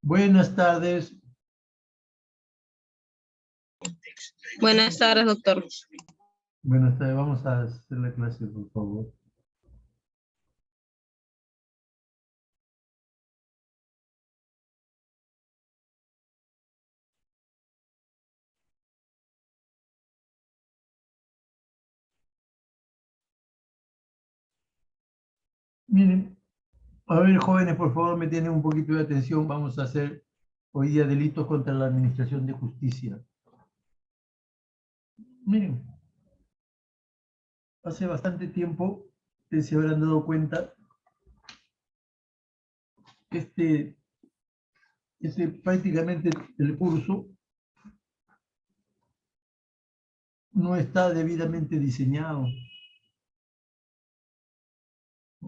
Buenas tardes. Buenas tardes, doctor. Buenas tardes. Vamos a hacer la clase, por favor. Miren, a ver, jóvenes, por favor, me tienen un poquito de atención. Vamos a hacer hoy día delitos contra la administración de justicia. Miren, hace bastante tiempo, ustedes se habrán dado cuenta que prácticamente el curso no está debidamente diseñado.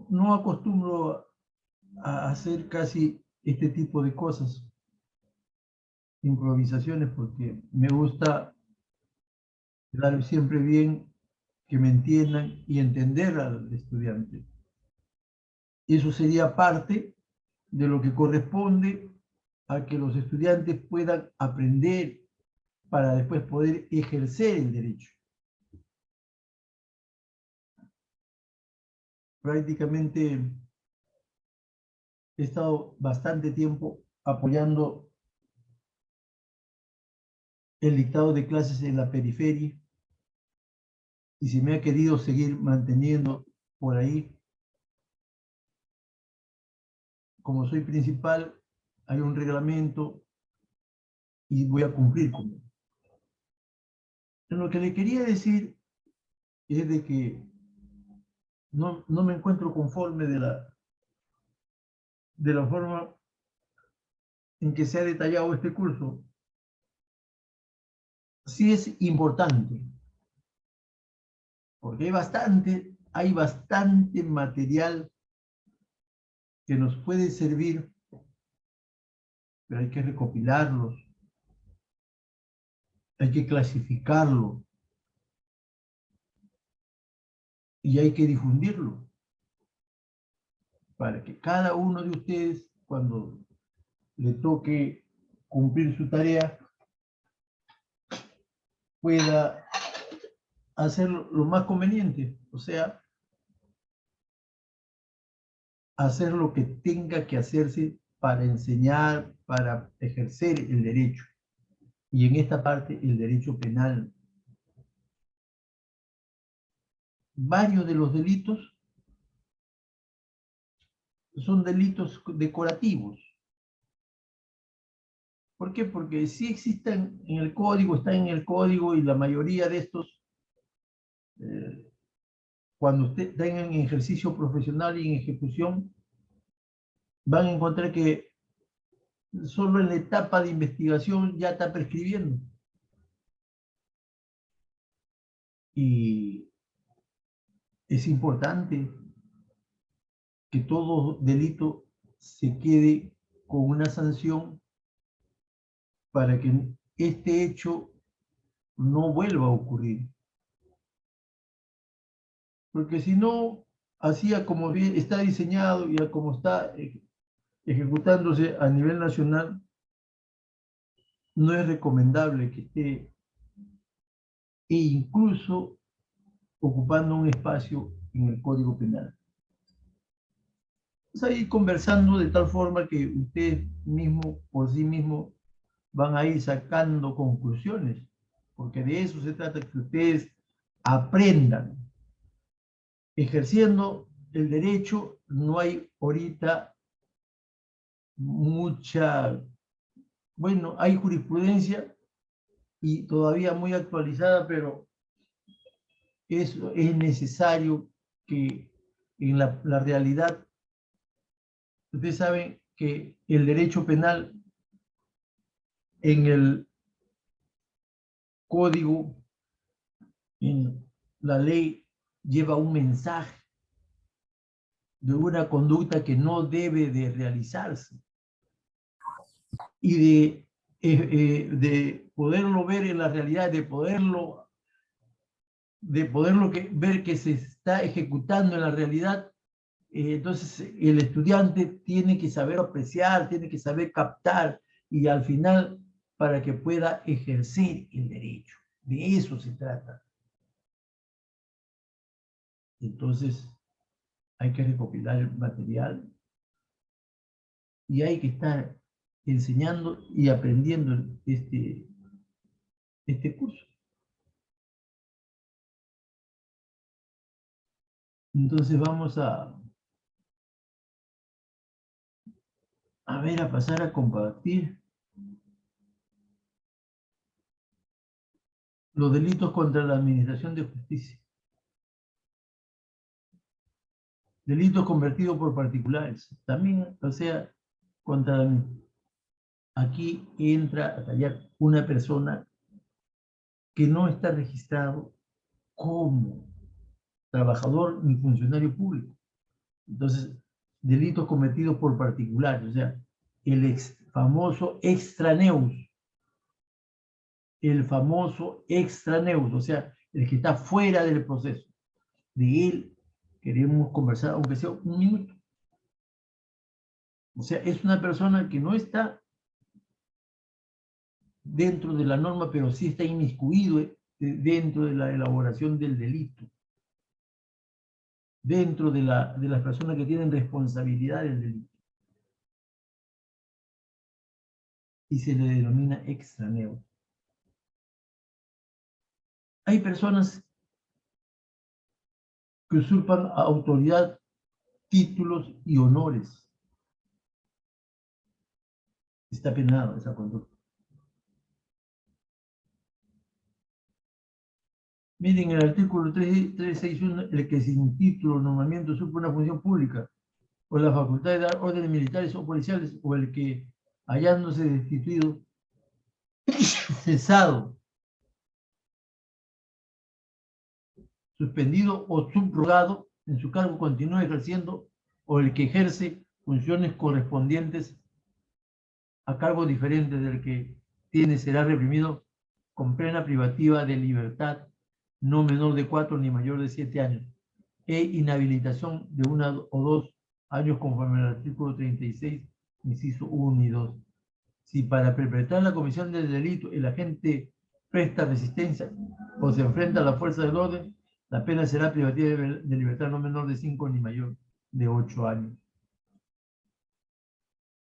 No acostumbro a hacer casi este tipo de cosas, improvisaciones, porque me gusta quedar siempre bien, que me entiendan y entender al estudiante. Y eso sería parte de lo que corresponde a que los estudiantes puedan aprender para después poder ejercer el derecho. Prácticamente he estado bastante tiempo apoyando el dictado de clases en la periferia y si me ha querido seguir manteniendo por ahí, como soy principal, hay un reglamento y voy a cumplir con él. Lo que le quería decir es de que no me encuentro conforme de la forma en que se ha detallado este curso. Sí es importante, porque hay bastante material que nos puede servir, pero hay que recopilarlos, hay que clasificarlo y hay que difundirlo para que cada uno de ustedes, cuando le toque cumplir su tarea, pueda hacerlo lo más conveniente, o sea, hacer lo que tenga que hacerse para enseñar, para ejercer el derecho. Y en esta parte, el derecho penal. Varios de los delitos son delitos decorativos. ¿Por qué? Porque sí existen en el código, están en el código y la mayoría de estos, cuando usted tengan en ejercicio profesional y en ejecución, van a encontrar que solo en la etapa de investigación ya está prescribiendo. Y es importante que todo delito se quede con una sanción para que este hecho no vuelva a ocurrir. Porque si no, así como está diseñado y como está ejecutándose a nivel nacional, no es recomendable que esté e incluso ocupando un espacio en el Código Penal. Vamos a ir conversando de tal forma que ustedes mismos, por sí mismos, van a ir sacando conclusiones, porque de eso se trata, que ustedes aprendan. Ejerciendo el derecho, no hay ahorita mucha, bueno, hay jurisprudencia y todavía muy actualizada, pero eso es necesario que en la realidad, ustedes saben que el derecho penal en el código, en la ley, lleva un mensaje de una conducta que no debe de realizarse y de poderlo ver en la realidad, de poderlo ver que se está ejecutando en la realidad, Entonces, el estudiante tiene que saber apreciar, tiene que saber captar y al final para que pueda ejercer el derecho. De eso se trata. Entonces, hay que recopilar el material y hay que estar enseñando y aprendiendo este curso. Entonces vamos a pasar a compartir los delitos contra la administración de justicia. Delitos convertidos por particulares. También, o sea, aquí entra a tallar una persona que no está registrado como trabajador ni funcionario público. Entonces, delitos cometidos por particulares, o sea, famoso extraneus, o sea, el que está fuera del proceso. De él queremos conversar, aunque sea un minuto. O sea, es una persona que no está dentro de la norma, pero sí está inmiscuido dentro de la elaboración del delito, dentro de las personas que tienen responsabilidad del delito. Y se le denomina extraneo. Hay personas que usurpan autoridad, títulos y honores. Está penado esa conducta. Miren, el artículo 361, el que sin título o nombramiento usurpa una función pública, o la facultad de dar órdenes militares o policiales, o el que, hallándose destituido, cesado, suspendido o subrogado en su cargo, continúa ejerciendo, o el que ejerce funciones correspondientes a cargo diferente del que tiene, será reprimido con pena privativa de libertad, no menor de 4 ni mayor de 7 años, e inhabilitación de 1 o 2 años conforme al artículo 36, inciso 1 y 2. Si para perpetrar la comisión del delito el agente presta resistencia o se enfrenta a la fuerza del orden, la pena será privativa de libertad no menor de 5 ni mayor de 8 años.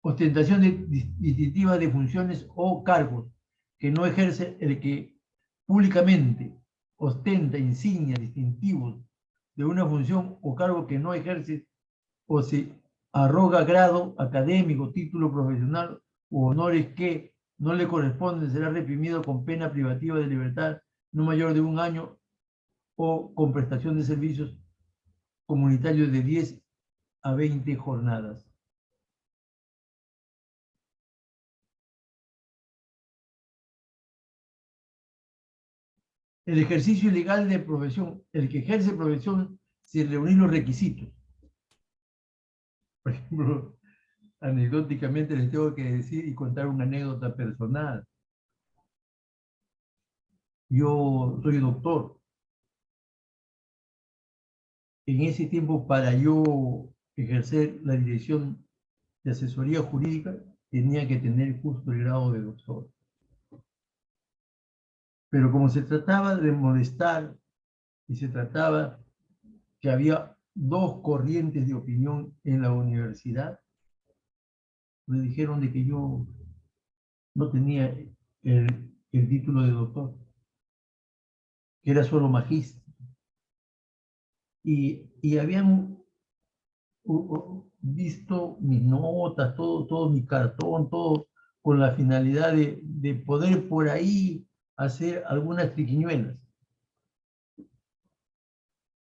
Ostentación distintiva de funciones o cargos que no ejerce el que públicamente ostenta insignias distintivos de una función o cargo que no ejerce o se arroga grado académico, título profesional u honores que no le corresponden, será reprimido con pena privativa de libertad no mayor de 1 año o con prestación de servicios comunitarios de 10 a 20 jornadas. El ejercicio ilegal de profesión, el que ejerce profesión sin reunir los requisitos. Por ejemplo, anecdóticamente les tengo que decir y contar una anécdota personal. Yo soy doctor. En ese tiempo, para yo ejercer la dirección de asesoría jurídica, tenía que tener justo el grado de doctor. Pero como se trataba de molestar y se trataba que había 2 corrientes de opinión en la universidad, me dijeron de que yo no tenía el título de doctor, que era solo magíster. Y habían visto mis notas, todo mi cartón, todo con la finalidad de poder por ahí hacer algunas triquiñuelas.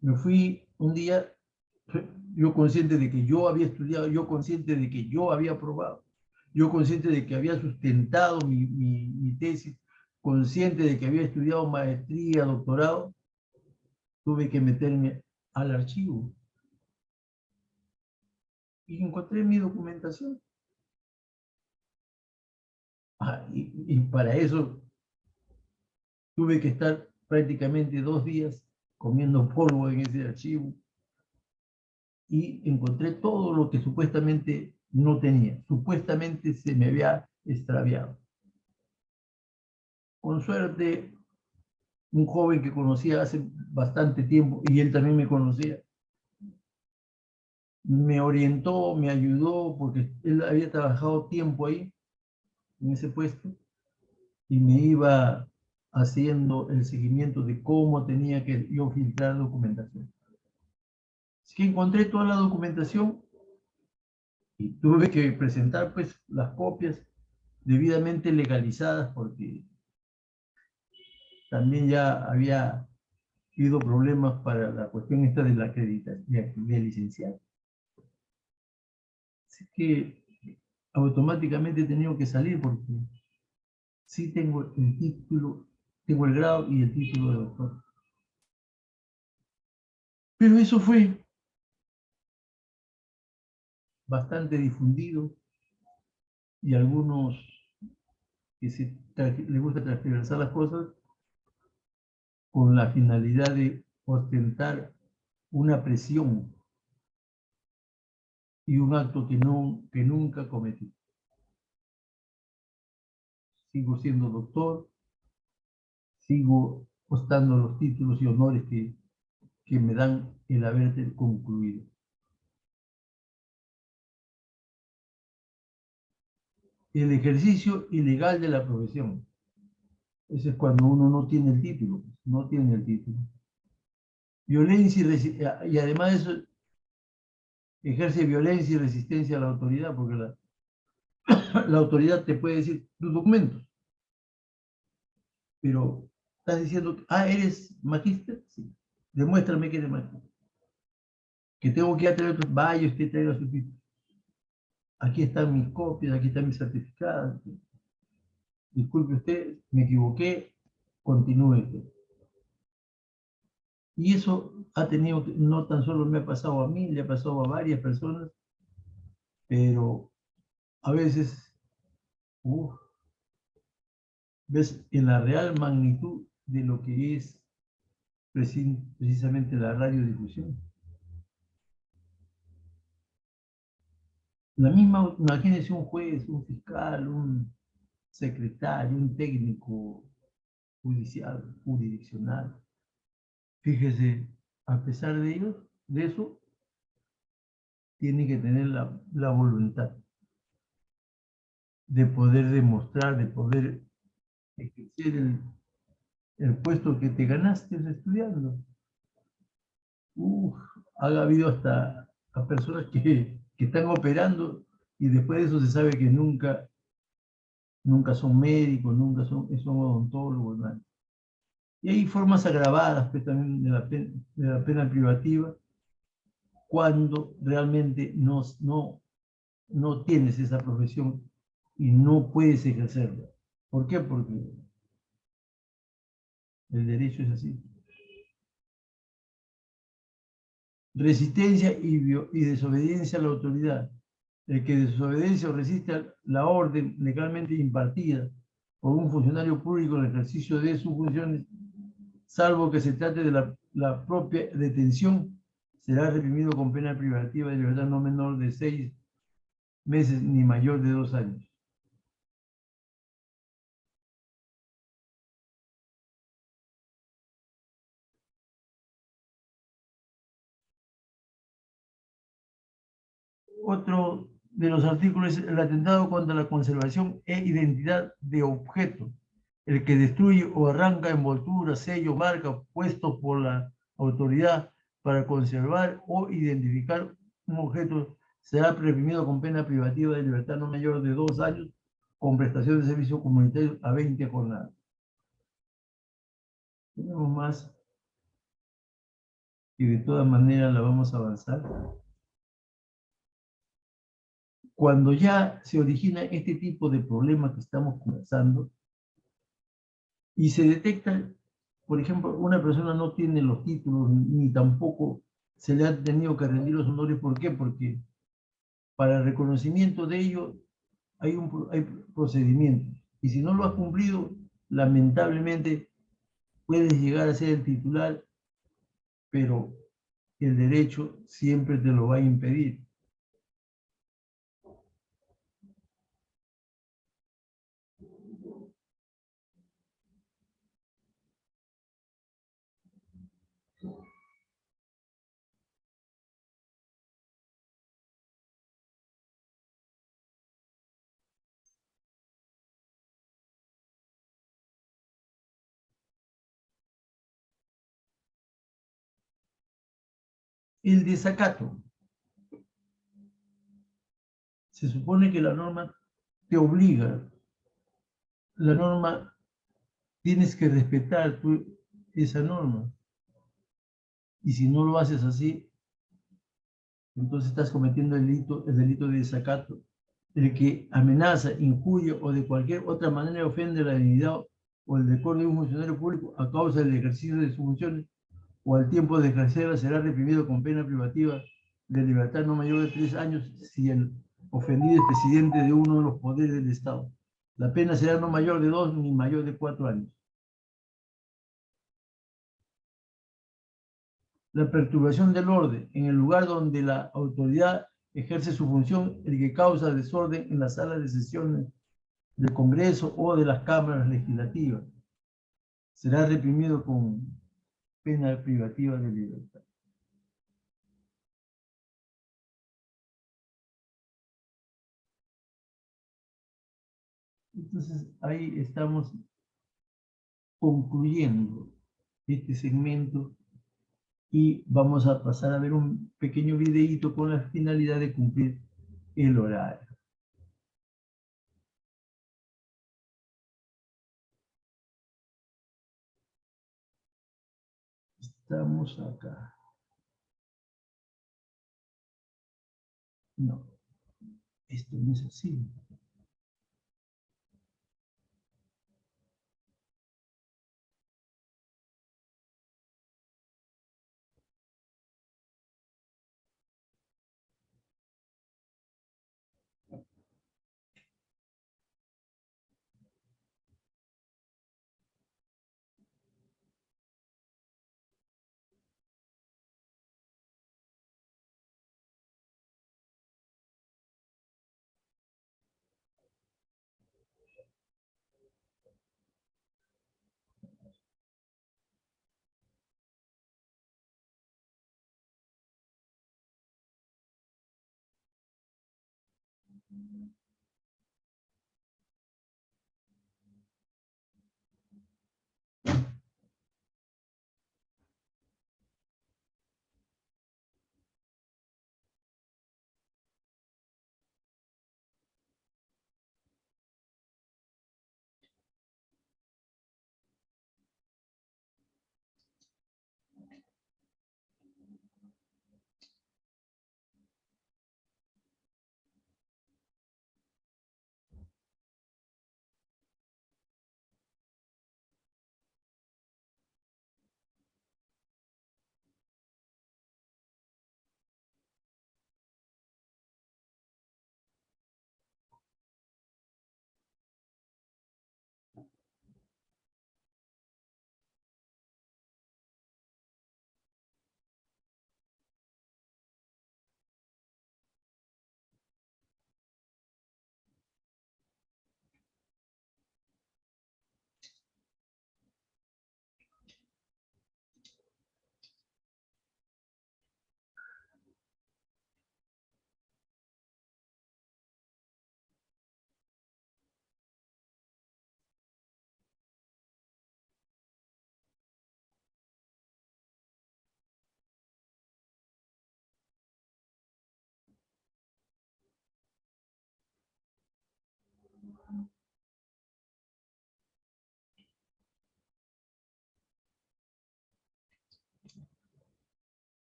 Me fui un día, yo consciente de que yo había estudiado, yo consciente de que yo había aprobado, yo consciente de que había sustentado mi tesis, consciente de que había estudiado maestría, doctorado, tuve que meterme al archivo. Y encontré mi documentación. Y para eso tuve que estar prácticamente 2 días comiendo polvo en ese archivo, y encontré todo lo que supuestamente no tenía. Supuestamente se me había extraviado. Con suerte, un joven que conocía hace bastante tiempo, y él también me conocía, me orientó, me ayudó, porque él había trabajado tiempo ahí, en ese puesto, y me iba haciendo el seguimiento de cómo tenía que yo filtrar documentación. Así que encontré toda la documentación y tuve que presentar pues las copias debidamente legalizadas, porque también ya había habido problemas para la cuestión esta de la acreditación de licenciado. Así que automáticamente he tenido que salir, porque sí tengo el título, tengo el grado y el título de doctor. Pero eso fue bastante difundido, y algunos que les gusta transversar las cosas con la finalidad de ostentar una presión y un acto que nunca cometí. Sigo siendo doctor, sigo ostentando los títulos y honores que me dan el haber concluido. El ejercicio ilegal de la profesión. Ese es cuando uno no tiene el título, no tiene el título. Violencia y además de eso ejerce violencia y resistencia a la autoridad, porque la autoridad te puede decir tus documentos, pero estás diciendo, ¿eres magíster? Sí. Demuéstrame que eres magíster. Que tengo que ir a traer otros, vaya usted traiga su título. Aquí están mis copias, aquí están mis certificados. Disculpe usted, me equivoqué, continúe usted. Y eso ha tenido, no tan solo me ha pasado a mí, le ha pasado a varias personas, pero a veces ves en la real magnitud de lo que es precisamente la radiodifusión. La misma, imagínense un juez, un fiscal, un secretario, un técnico judicial, jurisdiccional. Fíjese, a pesar de eso, tiene que tener la voluntad de poder demostrar, de poder ejercer el puesto que te ganaste estudiando. Ha habido hasta a personas que están operando y después de eso se sabe que nunca son médicos, nunca son odontólogos, nada. Y hay formas agravadas pues, también de la pena privativa, cuando realmente no tienes esa profesión y no puedes ejercerla. ¿Por qué? Porque el derecho es así. Resistencia y desobediencia a la autoridad. El que desobedece o resiste la orden legalmente impartida por un funcionario público en el ejercicio de sus funciones, salvo que se trate de la propia detención, será reprimido con pena privativa de libertad no menor de 6 meses ni mayor de 2 años. Otro de los artículos es el atentado contra la conservación e identidad de objetos. El que destruye o arranca envolturas, sellos, marcas puestos por la autoridad para conservar o identificar un objeto será reprimido con pena privativa de libertad no mayor de 2 años con prestación de servicio comunitario a 20 jornadas. Tenemos más y de todas maneras la vamos a avanzar. Cuando ya se origina este tipo de problemas que estamos conversando y se detecta, por ejemplo, una persona no tiene los títulos ni tampoco se le ha tenido que rendir los honores. ¿Por qué? Porque para el reconocimiento de ello hay procedimientos. Y si no lo has cumplido, lamentablemente puedes llegar a ser el titular, pero el derecho siempre te lo va a impedir. El desacato. Se supone que la norma te obliga, la norma, tienes que respetar esa norma. Y si no lo haces así, entonces estás cometiendo el delito de desacato, el que amenaza, injuria o de cualquier otra manera ofende la dignidad o el decoro de un funcionario público a causa del ejercicio de sus funciones o al tiempo de ejercerla será reprimido con pena privativa de libertad no mayor de 3 años si el ofendido es presidente de uno de los poderes del Estado. La pena será no mayor de 2 ni mayor de 4 años. La perturbación del orden en el lugar donde la autoridad ejerce su función, el que causa desorden en las salas de sesiones del Congreso o de las cámaras legislativas, será reprimido con pena privativa de libertad. Entonces, ahí estamos concluyendo este segmento y vamos a pasar a ver un pequeño videíto con la finalidad de cumplir el horario. Estamos acá. No, esto no es así.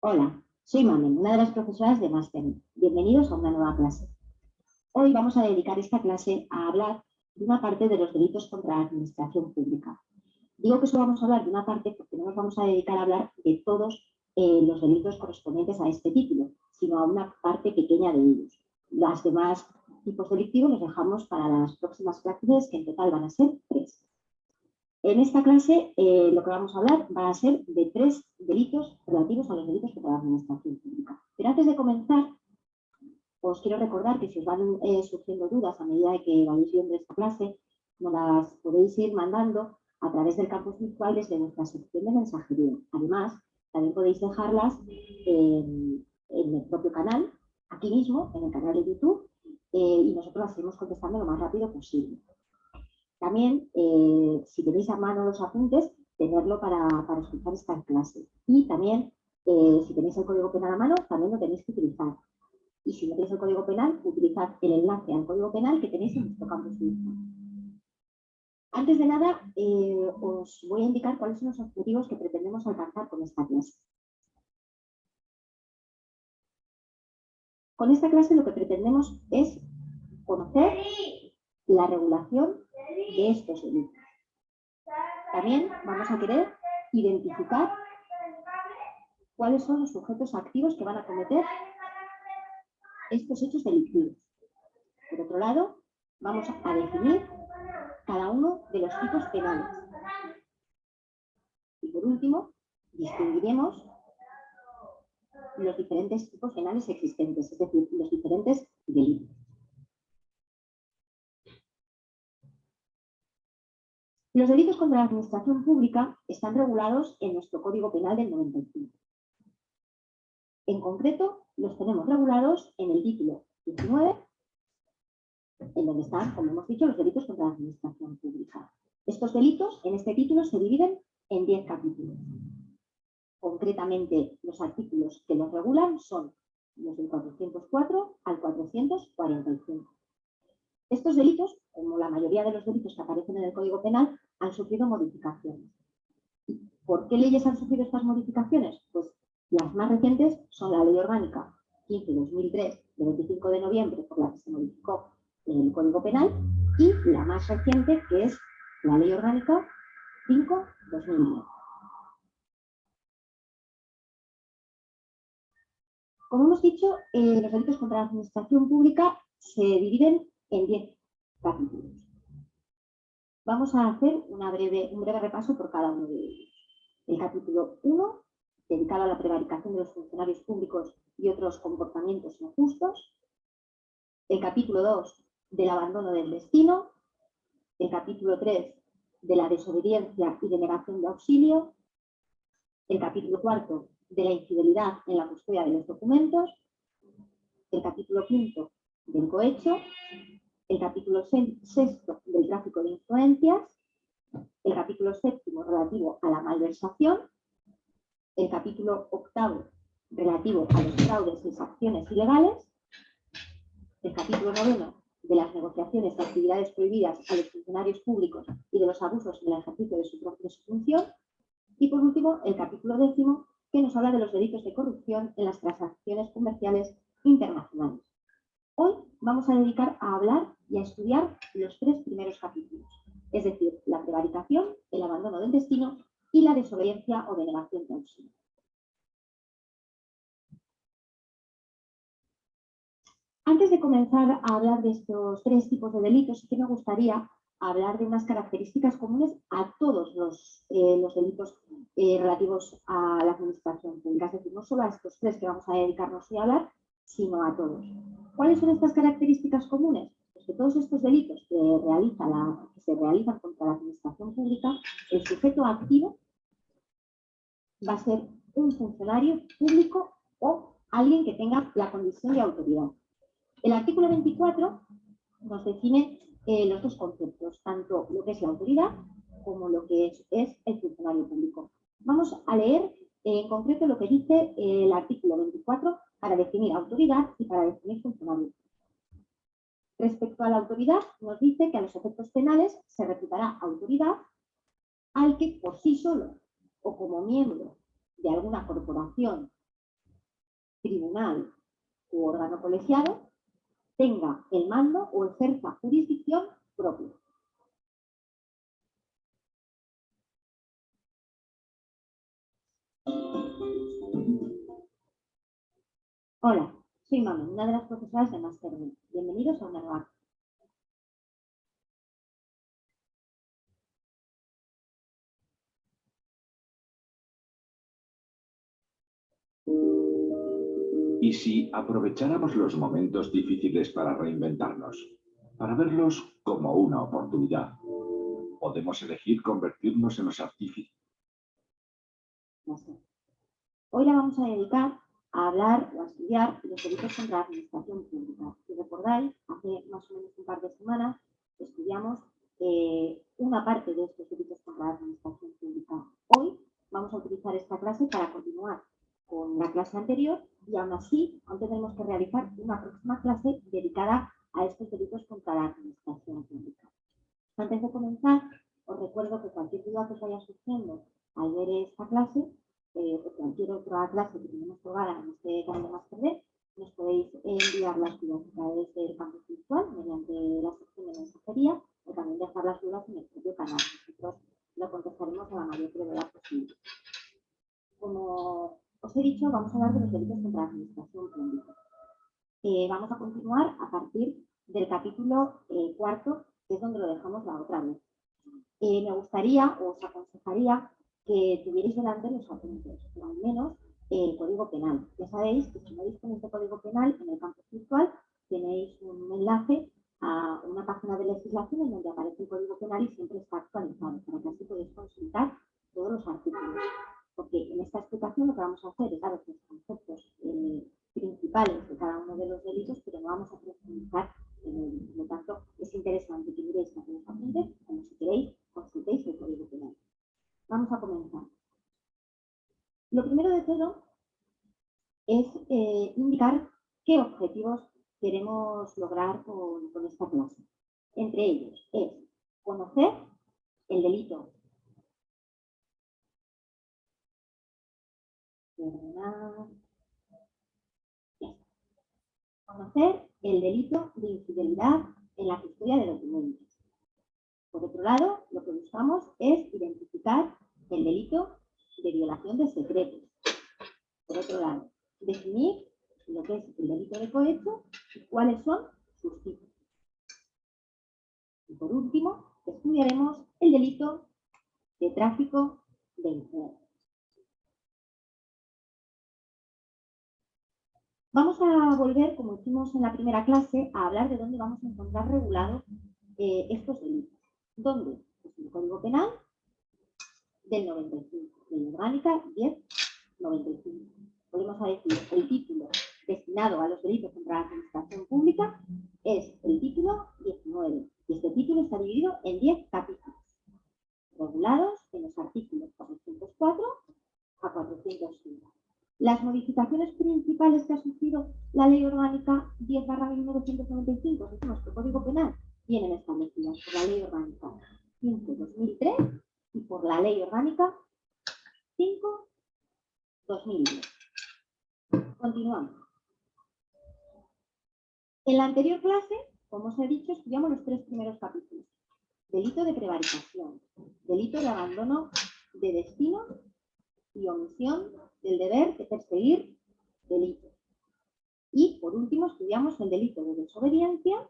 Hola, soy Mamen, una de las profesoras de máster. Bienvenidos a una nueva clase. Hoy vamos a dedicar esta clase a hablar de una parte de los delitos contra la administración pública. Digo que solo vamos a hablar de una parte porque no nos vamos a dedicar a hablar de todos los delitos correspondientes a este título, sino a una parte pequeña de ellos. Los demás tipos delictivos los dejamos para las próximas clases, que en total van a ser 3. En esta clase lo que vamos a hablar va a ser de 3 delitos relativos a los delitos contra la administración pública. Pero antes de comenzar, os quiero recordar que si os van surgiendo dudas a medida de que vayáis viendo esta clase, nos las podéis ir mandando a través del campus virtual desde nuestra sección de mensajería. Además, también podéis dejarlas en el propio canal, aquí mismo, en el canal de YouTube, y nosotros las iremos contestando lo más rápido posible. También, si tenéis a mano los apuntes, tenerlo para escuchar esta clase. Y también, si tenéis el código penal a mano, también lo tenéis que utilizar. Y si no tenéis el código penal, utilizad el enlace al código penal que tenéis en vuestro campus virtual. Antes de nada, os voy a indicar cuáles son los objetivos que pretendemos alcanzar con esta clase. Con esta clase lo que pretendemos es conocer la regulación de estos delitos. También vamos a querer identificar cuáles son los sujetos activos que van a cometer estos hechos delictivos. Por otro lado, vamos a definir cada uno de los tipos penales. Y por último, distinguiremos los diferentes tipos penales existentes, es decir, los diferentes delitos. Los delitos contra la administración pública están regulados en nuestro Código Penal del 95. En concreto, los tenemos regulados en el título 19, en donde están, como hemos dicho, los delitos contra la administración pública. Estos delitos, en este título, se dividen en 10 capítulos. Concretamente, los artículos que los regulan son los del 404 al 445. Estos delitos, como la mayoría de los delitos que aparecen en el Código Penal, han sufrido modificaciones. ¿Por qué leyes han sufrido estas modificaciones? Pues las más recientes son la Ley Orgánica 15/2003, de 25 de noviembre, por la que se modificó el Código Penal, y la más reciente, que es la Ley Orgánica 5/2010. Como hemos dicho, los delitos contra la administración pública se dividen en 10 capítulos. Vamos a hacer un breve repaso por cada uno de ellos. El capítulo 1, dedicado a la prevaricación de los funcionarios públicos y otros comportamientos injustos. El capítulo 2, del abandono del destino. El capítulo 3, de la desobediencia y denegación de auxilio. El capítulo 4, de la infidelidad en la custodia de los documentos. El capítulo 5, del cohecho. El capítulo 6 del tráfico de influencias. El capítulo 7 relativo a la malversación. El capítulo 8 relativo a los fraudes y exacciones ilegales. El capítulo 9 de las negociaciones de actividades prohibidas a los funcionarios públicos y de los abusos en el ejercicio de su función. Y por último, el capítulo 10, que nos habla de los delitos de corrupción en las transacciones comerciales internacionales. Hoy vamos a dedicar a hablar y a estudiar los 3 primeros capítulos, es decir, la prevaricación, el abandono del destino y la desobediencia o denegación de auxilio. Antes de comenzar a hablar de estos 3 tipos de delitos, sí que me gustaría hablar de unas características comunes a todos los delitos relativos a la administración pública, es decir, no solo a estos 3 que vamos a dedicarnos hoy a hablar, sino a todos. ¿Cuáles son estas características comunes? Pues que todos estos delitos que se realizan contra la administración pública, el sujeto activo va a ser un funcionario público o alguien que tenga la condición de autoridad. El artículo 24 nos define los 2 conceptos, tanto lo que es la autoridad como lo que es el funcionario público. Vamos a leer en concreto lo que dice el artículo 24 para definir autoridad y para definir funcionario público. Respecto a la autoridad, nos dice que a los efectos penales se reputará autoridad al que por sí solo o como miembro de alguna corporación tribunal u órgano colegiado tenga el mando o ejerza jurisdicción propia. Hola, soy Mamen, una de las profesoras de Máster B. Bienvenidos a una nueva clase. ¿Y si aprovecháramos los momentos difíciles para reinventarnos? Para verlos como una oportunidad. Podemos elegir convertirnos en los artífices. Hoy la vamos a dedicar a hablar o a estudiar los delitos contra la administración pública. Si recordáis, hace más o menos un par de semanas estudiamos una parte de estos delitos contra la administración pública. Hoy vamos a utilizar esta clase para continuar con la clase anterior y aún así aún tenemos que realizar una próxima clase dedicada a estos delitos contra la administración pública. Antes de comenzar, os recuerdo que cualquier duda que os vaya surgiendo al ver esta clase o cualquier otra clase que tenemos colgada en este canal de Máster B, nos podéis enviar las dudas a través del campus virtual mediante la sección de mensajería o también dejar las dudas en el propio canal. Nosotros lo contestaremos a la mayor brevedad posible. Como os he dicho, vamos a hablar de los delitos contra la administración pública. Vamos a continuar a partir del capítulo cuarto, que es donde lo dejamos la otra vez. Me gustaría, o os aconsejaría, que tuvierais delante los apuntes, o al menos el Código Penal. Ya sabéis que si no disponéis de Código Penal, en el campus virtual tenéis un enlace a una página de legislación en donde aparece el Código Penal y siempre está actualizado, para que así podéis consultar todos los artículos. Porque en esta explicación lo que vamos a hacer es daros los conceptos principales de cada uno de los delitos, pero no vamos a profundizar en ellos. Por lo tanto, es interesante que miréis los apuntes, como si queréis, consultéis el Código Penal. Vamos a comenzar. Lo primero de todo es indicar qué objetivos queremos lograr con esta clase. Entre ellos es conocer el delito. Conocer el delito de infidelidad en la custodia de documentos. Por otro lado, lo que buscamos es identificar el delito de violación de secretos. Por otro lado, definir lo que es el delito de cohecho y cuáles son sus tipos. Y por último, estudiaremos el delito de tráfico de influencias. Vamos a volver, como hicimos en la primera clase, a hablar de dónde vamos a encontrar regulados estos delitos. ¿Dónde? Pues en el Código Penal del 95, Ley Orgánica 1095. Volvemos a decir, el título destinado a los delitos contra la administración pública es el título 19. Y este título está dividido en 10 capítulos, regulados en los artículos 404 a 405. Las modificaciones principales que ha sufrido la Ley Orgánica 10/1995, que es nuestro Código Penal, vienen establecidas por la Ley Orgánica 15/2003 y por la Ley Orgánica 5/2010. Continuamos. En la anterior clase, como os he dicho, estudiamos los 3 primeros capítulos. Delito de prevaricación, delito de abandono de destino y omisión del deber de perseguir delitos. Y, por último, estudiamos el delito de desobediencia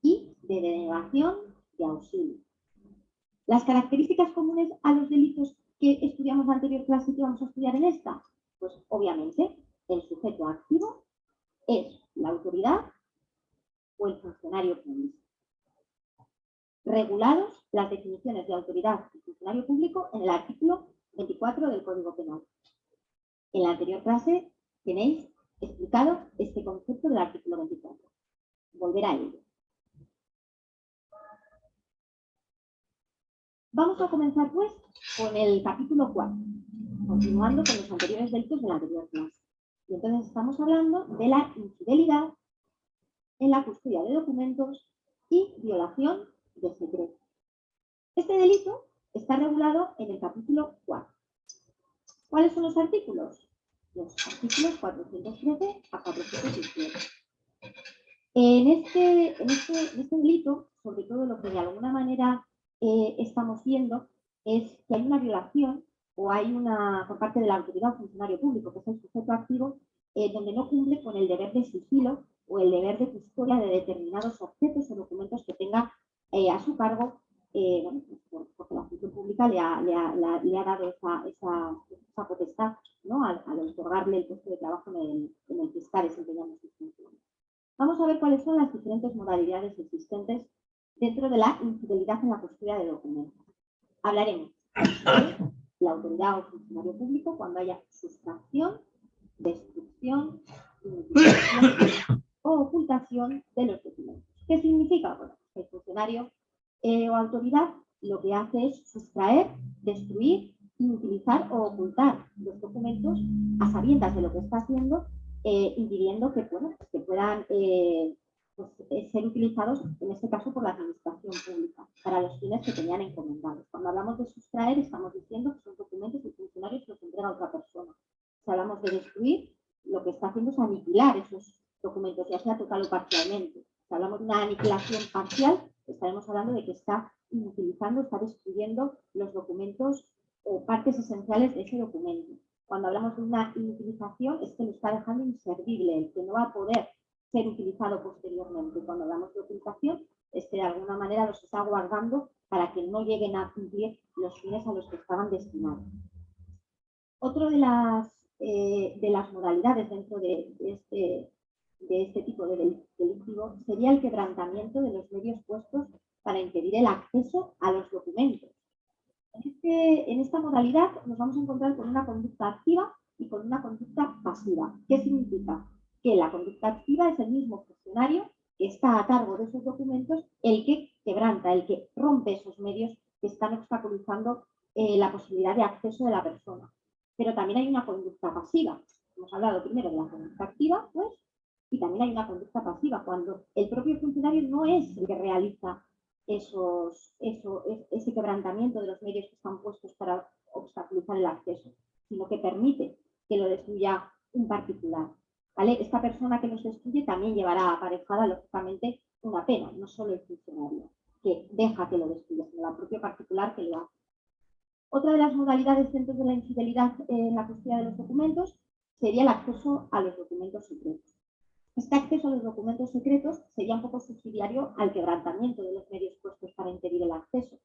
y de denegación de auxilio. Las características comunes a los delitos que estudiamos en la anterior clase y que vamos a estudiar en esta, pues obviamente el sujeto activo es la autoridad o el funcionario público. Regulados las definiciones de autoridad y funcionario público en el artículo 24 del Código Penal. En la anterior clase tenéis explicado este concepto del artículo 24. Volver a ello. Vamos a comenzar pues con el capítulo 4, continuando con los anteriores delitos de la anterior clase. Y entonces estamos hablando de la infidelidad en la custodia de documentos y violación de secretos. Este delito está regulado en el capítulo 4. ¿Cuáles son los artículos? los artículos 413 a 417. En este delito, sobre todo lo que de alguna manera estamos viendo es que hay una violación o hay una, por parte de la autoridad o funcionario público, que es el sujeto activo, donde no cumple con el deber de sigilo o el deber de custodia de determinados objetos o documentos que tenga a su cargo, bueno, pues porque la función pública le ha dado esa potestad, ¿no? al otorgarle el puesto de trabajo en el que está desempeñando sus funciones. Vamos a ver cuáles son las diferentes modalidades existentes dentro de la infidelidad en la custodia de documentos. Hablaremos de la autoridad o funcionario público cuando haya sustracción, destrucción, o ocultación de los documentos. ¿Qué significa? Bueno, el funcionario o autoridad lo que hace es sustraer, destruir, inutilizar o ocultar los documentos a sabiendas de lo que está haciendo, impidiendo que, bueno, que puedan ser utilizados, en este caso, por la administración pública, para los fines que tenían encomendados. Cuando hablamos de sustraer, estamos diciendo que son documentos y funcionarios que los entrega a otra persona. Si hablamos de destruir, lo que está haciendo es aniquilar esos documentos, ya sea total o parcialmente. Si hablamos de una aniquilación parcial, estaremos hablando de que está inutilizando, está destruyendo los documentos o partes esenciales de ese documento. Cuando hablamos de una inutilización, es que lo está dejando inservible, el que no va a poder ser utilizado posteriormente. Cuando hablamos de utilización, es que de alguna manera los está guardando para que no lleguen a cumplir los fines a los que estaban destinados. Otro de las modalidades dentro de este tipo de delictivo sería el quebrantamiento de los medios puestos para impedir el acceso a los documentos. En esta modalidad nos vamos a encontrar con una conducta activa y con una conducta pasiva. ¿Qué significa? Que la conducta activa es el mismo funcionario que está a cargo de esos documentos el que quebranta, el que rompe esos medios que están obstaculizando la posibilidad de acceso de la persona. Pero también hay una conducta pasiva. Hemos hablado primero de la conducta activa, pues, y también hay una conducta pasiva, cuando el propio funcionario no es el que realiza ese quebrantamiento de los medios que están puestos para obstaculizar el acceso, sino que permite que lo destruya un particular. ¿Vale? Esta persona que los destruye también llevará aparejada, lógicamente, una pena, no solo el funcionario que deja que lo destruya, sino la propia particular que lo hace. Otra de las modalidades dentro de la infidelidad en la custodia de los documentos sería el acceso a los documentos secretos. Este acceso a los documentos secretos sería un poco subsidiario al quebrantamiento de los medios puestos para impedir el acceso.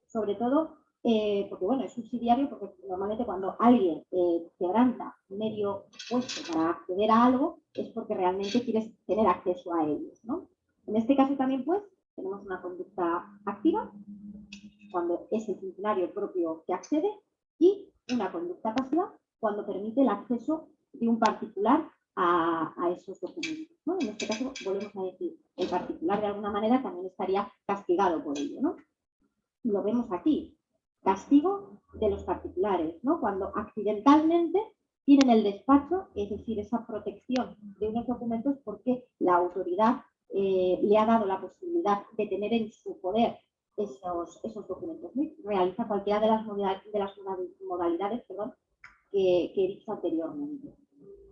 Sobre todo porque, bueno, es subsidiario porque normalmente cuando alguien quebranta un medio puesto para acceder a algo es porque realmente quieres tener acceso a ellos, ¿no? En este caso también, pues, tenemos una conducta activa, cuando es el funcionario propio que accede, y una conducta pasiva, cuando permite el acceso de un particular a esos documentos, ¿no? En este caso, volvemos a decir, el particular de alguna manera también estaría castigado por ello, ¿no? Lo vemos aquí, castigo de los particulares, ¿no? Cuando accidentalmente tienen el despacho, es decir, esa protección de unos documentos porque la autoridad le ha dado la posibilidad de tener en su poder esos documentos, ¿no? Realiza cualquiera de las modalidades que he dicho anteriormente.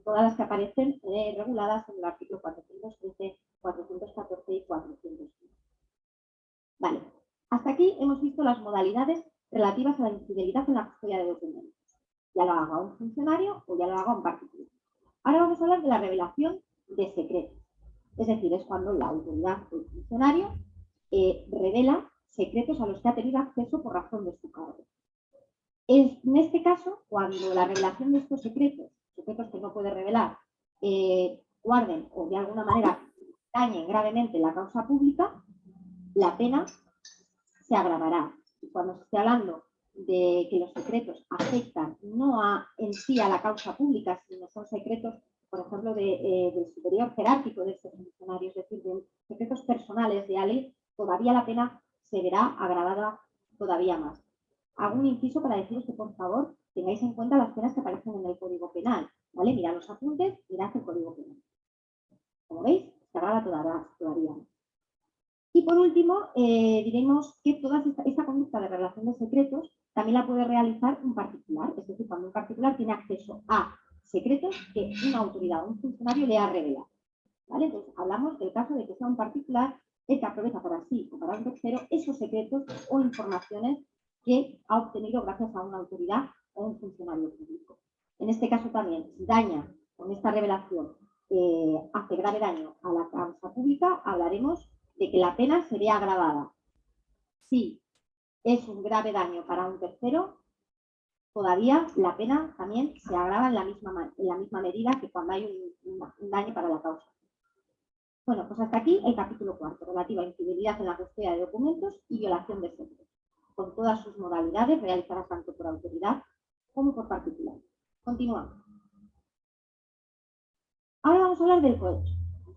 Todas las que aparecen reguladas en el artículo 413, 414 y 415. Vale, hasta aquí hemos visto las modalidades relativas a la infidelidad en la custodia de documentos. Ya lo haga un funcionario o ya lo haga un particular. Ahora vamos a hablar de la revelación de secretos. Es decir, es cuando la autoridad o el funcionario revela secretos a los que ha tenido acceso por razón de su cargo. En este caso, cuando la revelación de estos secretos que no puede revelar, guarden o de alguna manera dañen gravemente la causa pública, la pena se agravará. Y cuando se esté hablando de que los secretos afectan no en sí a la causa pública, sino son secretos, por ejemplo, del superior jerárquico de este funcionario, es decir, de secretos personales de alguien, todavía la pena se verá agravada todavía más. Hago un inciso para deciros que, por favor, tengáis en cuenta las penas que aparecen en el Código Penal, ¿vale? Mirad los apuntes, mirad el Código Penal. Como veis, se agrava todavía más. Y por último, diremos que toda esta conducta de revelación de secretos también la puede realizar un particular, es decir, cuando un particular tiene acceso a secretos que una autoridad o un funcionario le ha revelado. ¿Vale? Entonces, hablamos del caso de que sea un particular el que aprovecha para sí o para un tercero esos secretos o informaciones que ha obtenido gracias a una autoridad o un funcionario público. En este caso también, si daña con esta revelación, hace grave daño a la causa pública, hablaremos de que la pena sería agravada. Si es un grave daño para un tercero, todavía la pena también se agrava en la misma medida que cuando hay un daño para la causa. Bueno, pues hasta aquí el capítulo 4, relativo a infidelidad en la custodia de documentos y violación de secretos, con todas sus modalidades realizadas tanto por autoridad como por particular. Continuamos. Ahora vamos a hablar del cohecho,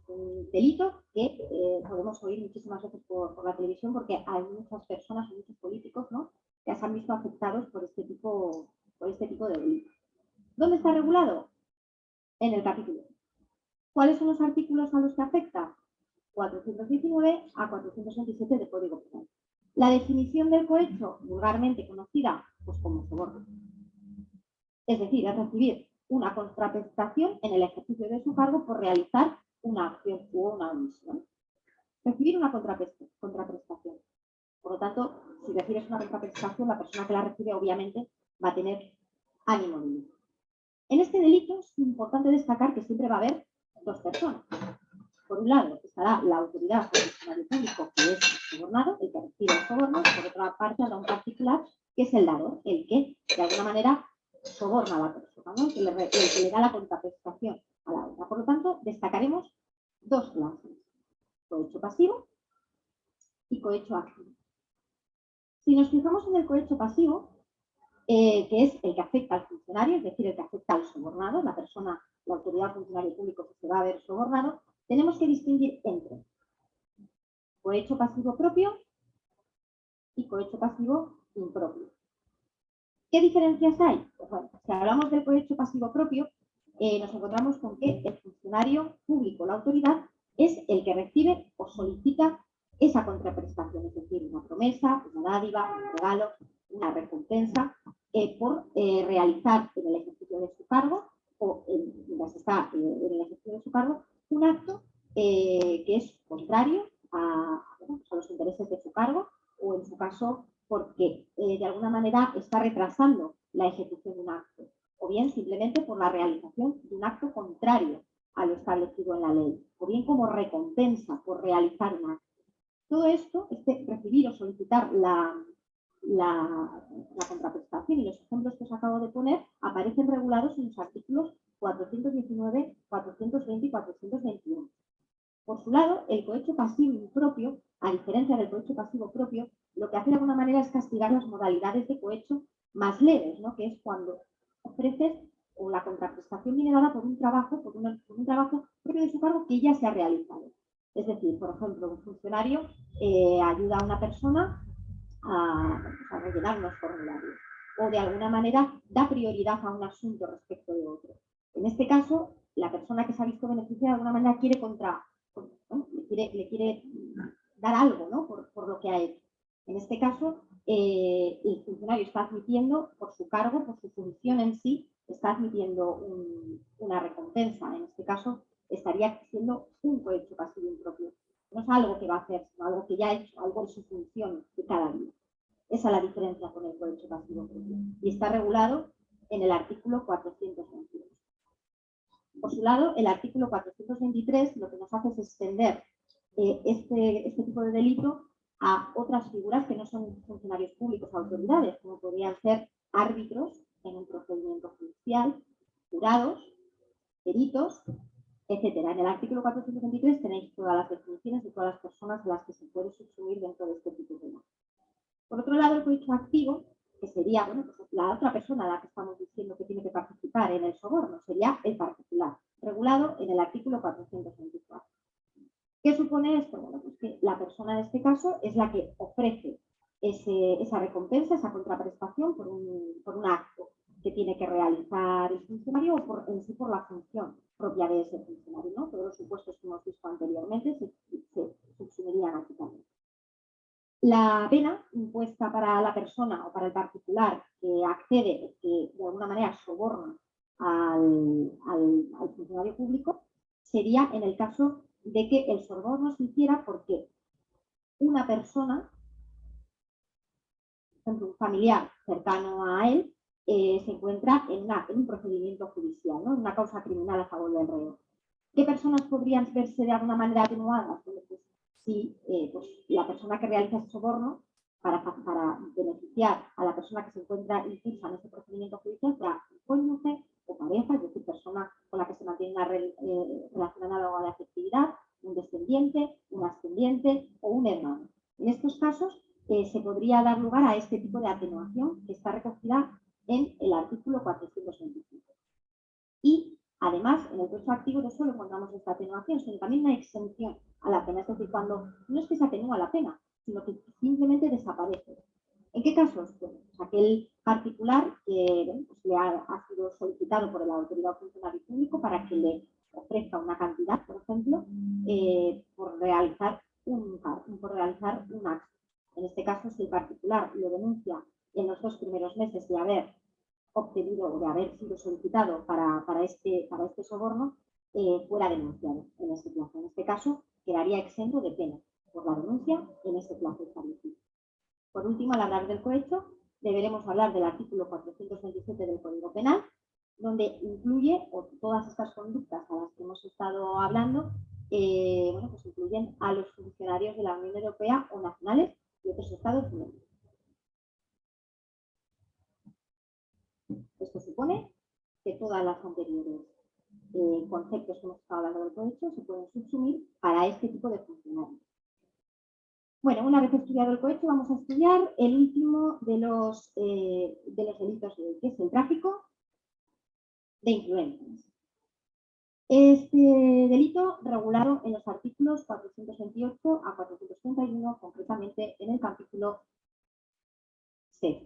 un delito que podemos oír muchísimas veces por la televisión porque hay muchas personas, muchos políticos, ¿no?, que se han visto afectados por este tipo de delito. ¿Dónde está regulado? En el capítulo. ¿Cuáles son los artículos a los que afecta? 419 a 427 del Código Penal. La definición del cohecho, vulgarmente conocida pues como soborno. Es decir, es recibir una contraprestación en el ejercicio de su cargo por realizar una acción u una omisión. Recibir una contraprestación. Por lo tanto, si recibes una contraprestación, la persona que la recibe obviamente va a tener ánimo de lucro. En este delito es importante destacar que siempre va a haber dos personas. Por un lado estará la autoridad o el funcionario público, que es el sobornado, el que recibe el soborno. Por otra parte habrá un particular, que es el dador, el que de alguna manera soborna a la persona, ¿no?, el que le da la contraprestación a la otra. Por lo tanto, destacaremos dos clases: cohecho pasivo y cohecho activo. Si nos fijamos en el cohecho pasivo, que es el que afecta al funcionario, es decir, el que afecta al sobornado, la persona, la autoridad o funcionario público que se va a ver sobornado, tenemos que distinguir entre cohecho pasivo propio y cohecho pasivo impropio. ¿Qué diferencias hay? Pues bueno, si hablamos del cohecho pasivo propio, nos encontramos con que el funcionario público, la autoridad, es el que recibe o solicita esa contraprestación, es decir, una promesa, una dádiva, un regalo, una recompensa, por realizar en el ejercicio de su cargo o mientras está en el ejercicio de su cargo un acto que es contrario a los intereses de su cargo, o en su caso porque de alguna manera está retrasando la ejecución de un acto, o bien simplemente por la realización de un acto contrario a lo establecido en la ley, o bien como recompensa por realizar un acto. Todo esto, recibir o solicitar la contraprestación y los ejemplos que os acabo de poner, aparecen regulados en los artículos 419, 420 y 421. Por su lado, el cohecho pasivo impropio, a diferencia del cohecho pasivo propio, lo que hace de alguna manera es castigar las modalidades de cohecho más leves, ¿no?, que es cuando ofreces o la contraprestación viene dada por un trabajo propio de su cargo que ya se ha realizado. Es decir, por ejemplo, un funcionario ayuda a una persona a rellenar unos formularios o de alguna manera da prioridad a un asunto respecto de otro. En este caso, la persona que se ha visto beneficiada de alguna manera le quiere dar algo, ¿no?, por lo que ha hecho. En este caso, el funcionario está admitiendo, por su cargo, por su función en sí, está admitiendo una recompensa. En este caso, estaría siendo un cohecho pasivo impropio. No es algo que va a hacer, sino algo que ya ha hecho, algo de su función de cada día. Esa es la diferencia con el cohecho pasivo propio. Y está regulado en el artículo 422. Por su lado, el artículo 423 lo que nos hace es extender este tipo de delito a otras figuras que no son funcionarios públicos o autoridades, como podrían ser árbitros en un procedimiento judicial, jurados, peritos, etc. En el artículo 423 tenéis todas las definiciones de todas las personas a las que se puede subsumir dentro de este tipo de tema. Por otro lado, el cohecho activo, que sería pues la otra persona a la que estamos diciendo que tiene que participar en el soborno, sería el particular, regulado en el artículo 424. ¿Qué supone esto? Bueno, pues que la persona en este caso es la que ofrece esa recompensa, esa contraprestación por un acto que tiene que realizar el funcionario o en sí por la función propia de ese funcionario, ¿no? Todos los supuestos que hemos visto anteriormente se subsumirían aquí también. La pena impuesta para la persona o para el particular que accede, que de alguna manera soborna al público sería en el caso de que el soborno se hiciera porque una persona, por ejemplo, un familiar cercano a él, se encuentra en un procedimiento judicial, ¿no? En una causa criminal a favor del reo. ¿Qué personas podrían verse de alguna manera atenuadas? Bueno, pues, si pues, la persona que realiza ese soborno para beneficiar a la persona que se encuentra inclusa en ese procedimiento judicial, sea un cónyuge o pareja, es decir, persona con la que se mantiene una relación análoga de afectividad, un descendiente, un ascendiente o un hermano. En estos casos se podría dar lugar a este tipo de atenuación que está recogida en el artículo 425. Y además, en el derecho activo no solo encontramos esta atenuación, sino también una exención a la pena. Es decir, cuando no es que se atenúa la pena, sino que simplemente desaparece. ¿En qué casos? Bueno, pues aquel particular que bueno, pues le ha sido solicitado por la autoridad o funcionario público para que le ofrezca una cantidad, por ejemplo, por realizar un acto. En este caso, si el particular lo denuncia en los 2 primeros meses de haber obtenido o de haber sido solicitado para este soborno, fuera denunciado en ese plazo. En este caso, quedaría exento de pena por la denuncia en ese plazo establecido. Por último, al hablar del cohecho, deberemos hablar del artículo 427 del Código Penal, donde incluye todas estas conductas a las que hemos estado hablando, bueno, pues incluyen a los funcionarios de la Unión Europea o nacionales y otros Estados miembros. Esto supone que todas las anteriores conceptos que hemos estado hablando del cohecho se pueden subsumir para este tipo de funcionarios. Bueno, una vez estudiado el cohecho, vamos a estudiar el último de los delitos de hoy, que es el tráfico de influencias. Este delito regulado en los artículos 428 a 431, concretamente en el capítulo 6.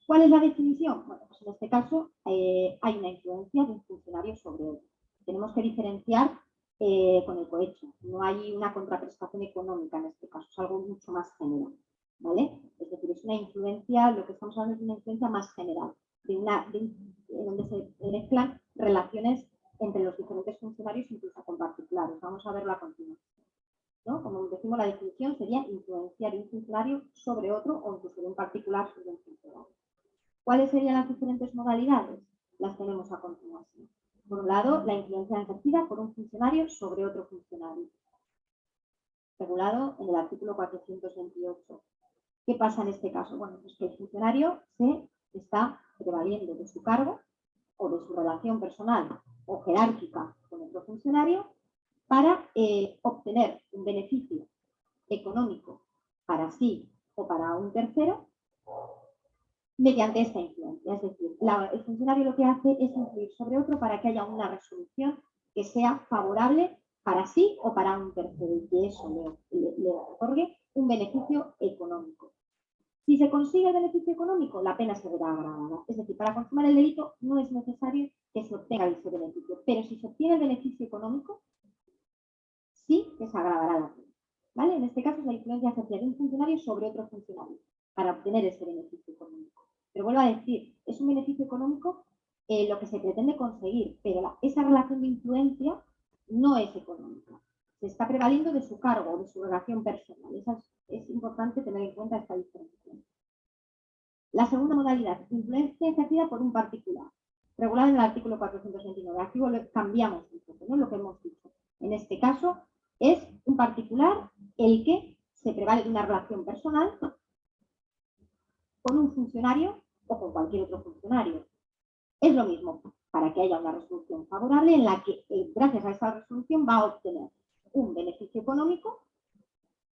¿Cuál es la definición? Bueno, pues en este caso hay una influencia de un funcionario sobre otro. Tenemos que diferenciar con el cohecho. No hay una contraprestación económica en este caso, es algo mucho más general, ¿vale? Es decir, es una influencia, lo que estamos hablando es una influencia más general, donde se mezclan relaciones entre los diferentes funcionarios, incluso con particulares. Vamos a verlo a continuación, ¿no? Como decimos, la definición sería influenciar de un funcionario sobre otro o incluso de un particular sobre un funcionario. ¿Cuáles serían las diferentes modalidades? Las tenemos a continuación. Por un lado, la influencia ejercida por un funcionario sobre otro funcionario, regulado en el artículo 428. ¿Qué pasa en este caso? Bueno, pues que el funcionario se está prevaliendo de su cargo o de su relación personal o jerárquica con otro funcionario para obtener un beneficio económico para sí o para un tercero mediante esta influencia. Es decir, el funcionario lo que hace es influir sobre otro para que haya una resolución que sea favorable para sí o para un tercero y que eso le otorgue un beneficio económico. Si se consigue el beneficio económico, la pena se verá agravada. Es decir, para consumar el delito no es necesario que se obtenga ese beneficio, pero si se obtiene el beneficio económico, sí que se agravará la pena. ¿Vale? En este caso es la influencia ejercida de un funcionario sobre otro funcionario para obtener ese beneficio económico. Pero vuelvo a decir, es un beneficio económico lo que se pretende conseguir, pero esa relación de influencia no es económica. Se está prevaliendo de su cargo o de su relación personal. Es importante tener en cuenta esta diferencia. La segunda modalidad, influencia ejercida por un particular, regulada en el artículo 429. Aquí cambiamos un poco, ¿no? Lo que hemos dicho. En este caso, es un particular el que se prevale de una relación personal con un funcionario o con cualquier otro funcionario. Es lo mismo, para que haya una resolución favorable en la que, gracias a esa resolución, va a obtener un beneficio económico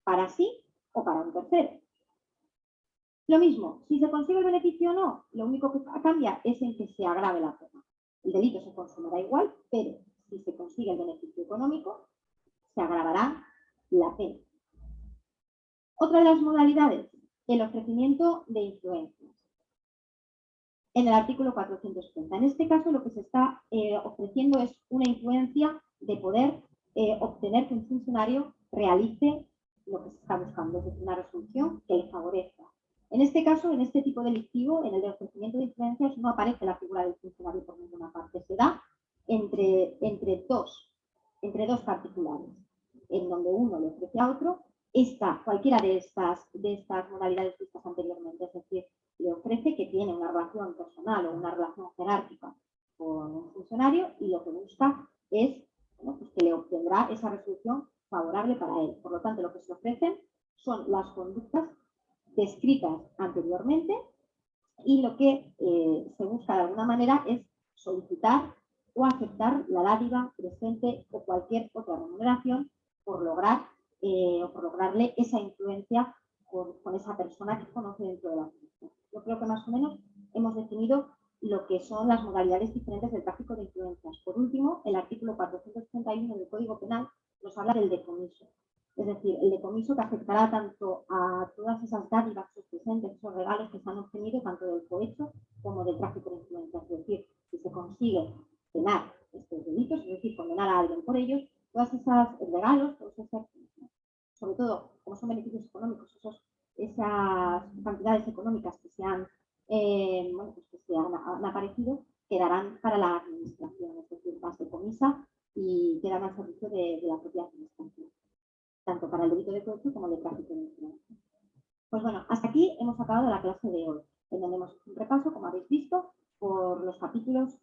para sí o para un tercero. Lo mismo, si se consigue el beneficio o no, lo único que cambia es en que se agrave la pena. El delito se consumirá igual, pero si se consigue el beneficio económico, se agravará la pena. Otra de las modalidades, el ofrecimiento de influencias. En el artículo 430. En este caso, lo que se está ofreciendo es una influencia de poder obtener que un funcionario realice lo que se está buscando, es decir, una resolución que le favorezca. En este caso, en este tipo delictivo, en el de ofrecimiento de influencias, no aparece la figura del funcionario por ninguna parte. Se da entre dos particulares, en donde uno le ofrece a otro cualquiera de estas modalidades vistas anteriormente, es decir, le ofrece que tiene una relación personal o una relación jerárquica con un funcionario y lo que busca es pues que le obtendrá esa resolución favorable para él. Por lo tanto, lo que se ofrecen son las conductas descritas anteriormente y lo que se busca de alguna manera es solicitar o aceptar la dádiva, presente o cualquier otra remuneración por lograrle esa influencia con esa persona que conoce dentro de la administración. Yo creo que más o menos hemos definido lo que son las modalidades diferentes del tráfico de influencias. Por último, el artículo 431 del Código Penal nos habla del decomiso. Es decir, el decomiso que afectará tanto a todas esas dádivas, esos presentes, esos regalos que se han obtenido tanto del cohecho como del tráfico de influencias. Es decir, si se consigue penar estos delitos, es decir, condenar a alguien por ellos, todos esos regalos, sobre todo como son beneficios económicos, esas cantidades económicas que se han, han aparecido, quedarán para la administración, es decir, las decomisa y quedan al servicio de la propia administración, tanto para el delito de cohecho como el de tráfico de influencias. Pues bueno, hasta aquí hemos acabado la clase de hoy, en donde hemos hecho un repaso, como habéis visto, por los capítulos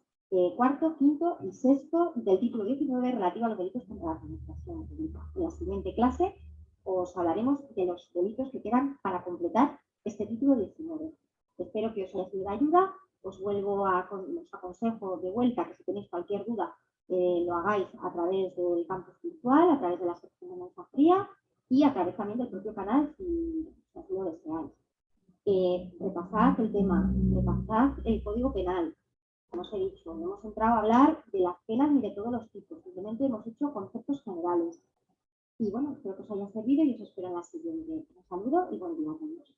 cuarto, quinto y sexto del título 19 relativo a los delitos contra la administración pública. En la siguiente clase os hablaremos de los delitos que quedan para completar este título 19. Espero que os haya sido de ayuda. Os aconsejo de vuelta que si tenéis cualquier duda lo hagáis a través del campus virtual, a través de la sección de mensajería y a través también del propio canal si así lo deseáis. Repasad el tema, repasad el Código Penal. Como os he dicho, no hemos entrado a hablar de las penas ni de todos los tipos, simplemente hemos hecho conceptos generales. Y bueno, espero que os haya servido y os espero en la siguiente. Un saludo y buen día a todos.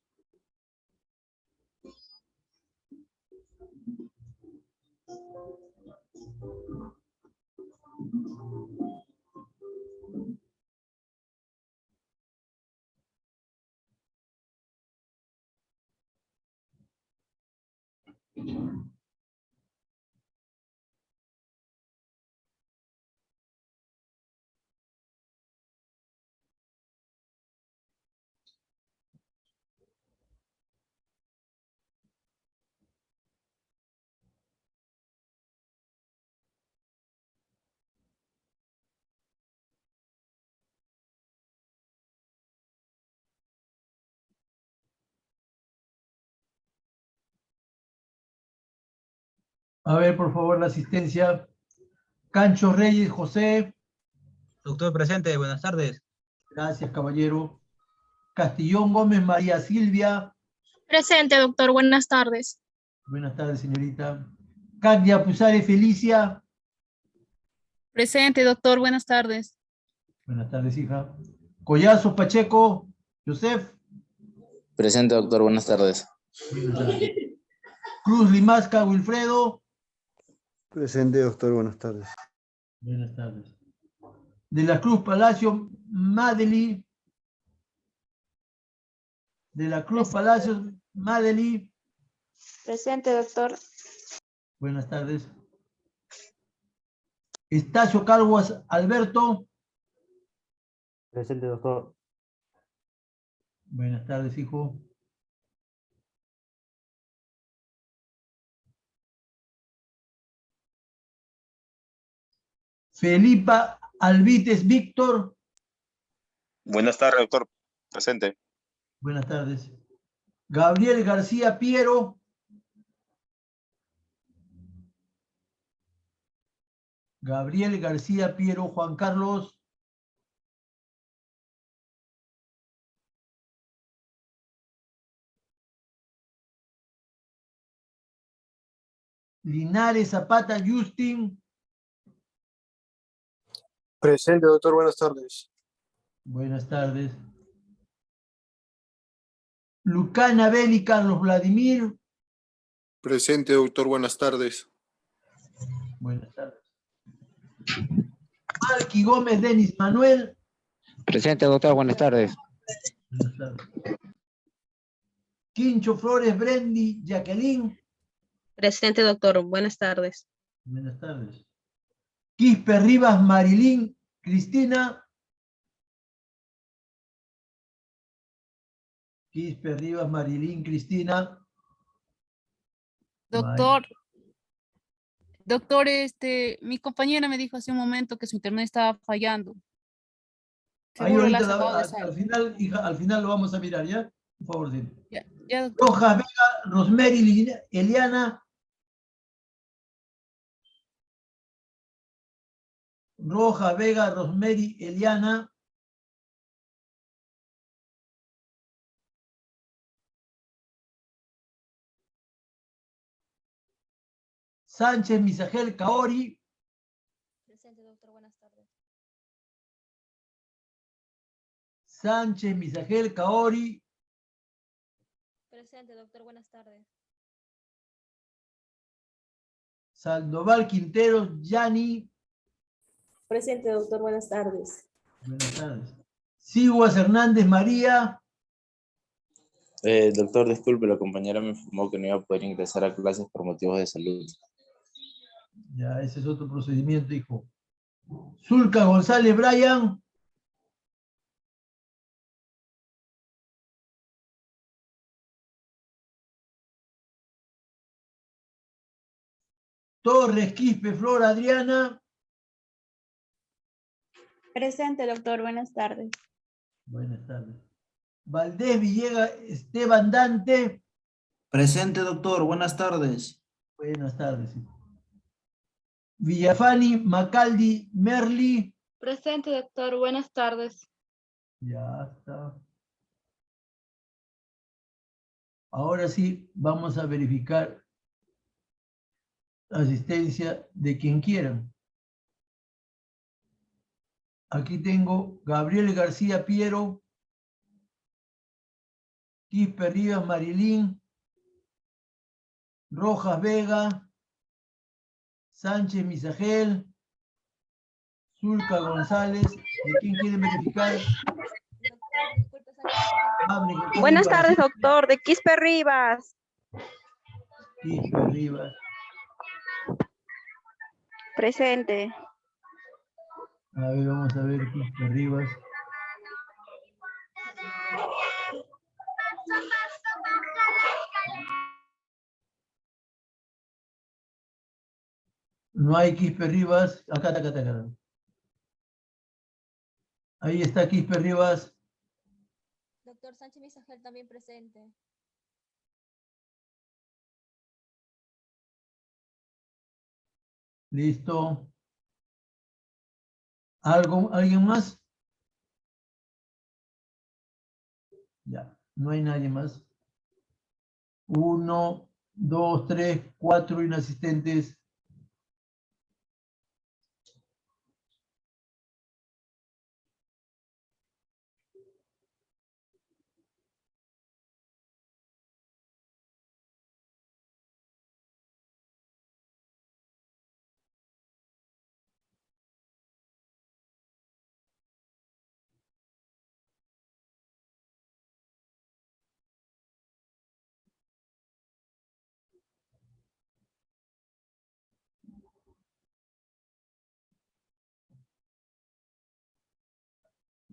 A ver, por favor, la asistencia. Cancho Reyes José. Doctor presente, buenas tardes. Gracias, caballero. Castillón Gómez María Silvia. Presente, doctor. Buenas tardes. Buenas tardes, señorita. Caglia Pusare Felicia. Presente, doctor. Buenas tardes. Buenas tardes, hija. Collazo Pacheco Joseph. Presente, doctor. Buenas tardes. Buenas tardes. Cruz Rimasca Wilfredo. Presente, doctor. Buenas tardes. Buenas tardes. De la Cruz Palacio Madeli. De la Cruz Palacios Madeli. Presente, doctor. Buenas tardes. Estacio Calguas Alberto. Presente, doctor. Buenas tardes, hijo. Felipa Alvites Víctor. Buenas tardes, doctor. Presente. Buenas tardes. Gabriel García Piero. Gabriel García Piero Juan Carlos. Linares Zapata Justin. Presente, doctor. Buenas tardes. Buenas tardes. Lucana Beli Carlos Vladimir. Presente, doctor. Buenas tardes. Buenas tardes. Marqui Gómez Denis Manuel. Presente, doctor. Buenas tardes. Buenas tardes. Quincho Flores Brendi Jacqueline. Presente, doctor. Buenas tardes. Buenas tardes. Quispe Rivas Marilyn Cristina. Quispe Rivas Marilyn Cristina. Doctor, mi compañera me dijo hace un momento que su internet estaba fallando. Ahí Seguro la ahorita, ha sacado de sala. al final, hija, al final lo vamos a mirar, ¿ya? Por favor, sí. Ya, doctor. Rojas Vega, Rosemary, Eliana. Rojas Vega, Rosemary, Eliana. Sánchez Misagel Kaori. Presente, doctor. Buenas tardes. Sánchez Misagel Kaori. Presente, doctor. Buenas tardes. Sandoval Quinteros, Yani. Presente, doctor. Buenas tardes. Buenas tardes. Siguas Hernández María. Doctor, disculpe, la compañera me informó que no iba a poder ingresar a clases por motivos de salud. Ya, ese es otro procedimiento, hijo. Zulca González Brian. Torres Quispe Flor Adriana. Presente, doctor. Buenas tardes. Buenas tardes. Valdés Villegas Esteban Dante. Presente, doctor. Buenas tardes. Buenas tardes, hijo. Villafani Macaldi Merli. Presente, doctor. Buenas tardes. Ya está. Ahora sí, vamos a verificar asistencia de quien quieran. Aquí tengo Gabriel García Piero, Quispe Rivas Marilín, Rojas Vega, Sánchez Misagel, Zulca González. ¿De quién quieren verificar? Buenas tardes, doctor. De Quispe Rivas. Quispe Rivas. Presente. A ver, vamos a ver Quispe Rivas. No hay Quispe Rivas. Acá, acá, acá, acá. Ahí está Quispe Rivas. Doctor Sánchez Misagel también presente. Listo. ¿Alguien más? Ya, no hay nadie más. 1, 2, 3, 4 inasistentes.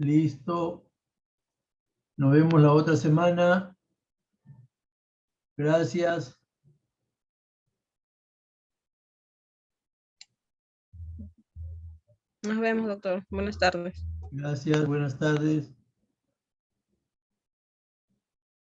Listo. Nos vemos la otra semana. Gracias. Nos vemos, doctor. Buenas tardes. Gracias. Buenas tardes.